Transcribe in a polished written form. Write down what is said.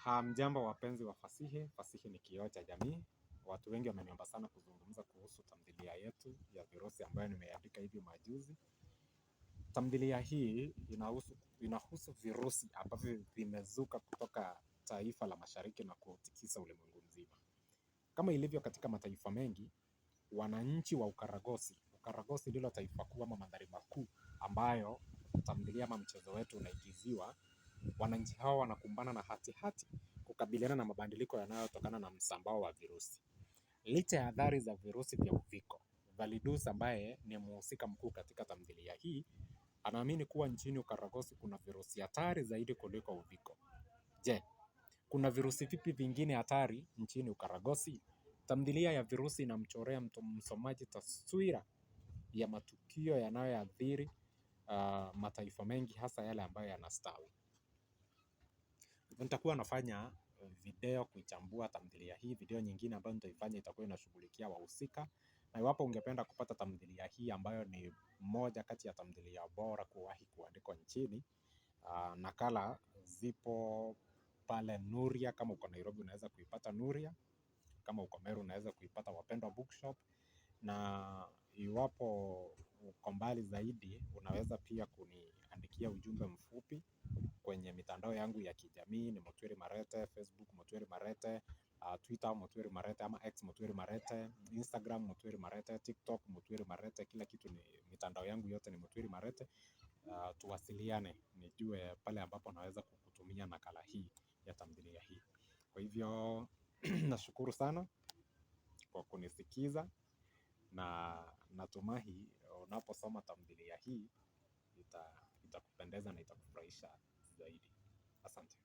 Hamjambo wapenzi wa fasihi. Fasihi ni kioo cha jamii. Watu wengi wameniomba sana kuzungumza kuhusu tamthilia yetu ya Virusi ambayo nimeandika hivi majuzi. Tamthilia hii inahusu virusi ambavyo vimezuka kutoka taifa la Mashariki na kutikisa ulimwengu mzima. Kama ilivyo katika mataifa mengi, wananchi wa Ukaragosi ndilo taifa kuu ama mandhari makuu ambayo tamthilia ama mchezo wetu unaigiziwa. Wananchi hawa wanakumbana na hatihati kukabiliana na mabadiliko yanayotokana na msambao wa virusi. Licha ya athari za virusi vya uviko, Validus ambaye ni mhusika mkuu katika tamthilia hii anaamini kuwa nchini Ukaragosi kuna virusi hatari zaidi kuliko uviko. Je, kuna virusi vipi vingine hatari nchini Ukaragosi? Tamthilia ya Virusi inamchorea msomaji taswira ya matukio yanayoathiri mataifa mengi, hasa yale ambayo yanastawi. Nitakuwa nafanya video kuichambua tamthilia hii. Video nyingine ambayo nitaifanya itakuwa inashughulikia wahusika. Na iwapo ungependa kupata tamthilia hii ambayo ni moja kati ya tamthilia bora kuwahi kuandikwa nchini, nakala zipo pale Nuria. Kama uko Nairobi unaweza kuipata Nuria, kama uko Meru unaweza kuipata Wapendwa Bookshop, na iwapo uko mbali zaidi unaweza pia kuniandikia ujumbe mfupi kwenye mitandao yangu ya kijamii. Ni Mutwiri Marete, Facebook Mutwiri Marete, Twitter Mutwiri Marete ama X Mutwiri Marete, Instagram Mutwiri Marete, TikTok Mutwiri Marete. Kila kitu ni mitandao yangu yote ni Mutwiri Marete. Tuwasiliane nijue pale ambapo naweza kukutumia nakala hii ya tamthilia hii. Kwa hivyo nashukuru sana kwa kunisikiza, na natumai unaposoma tamthilia hii itakupendeza na itakufurahisha zaidi. Asante.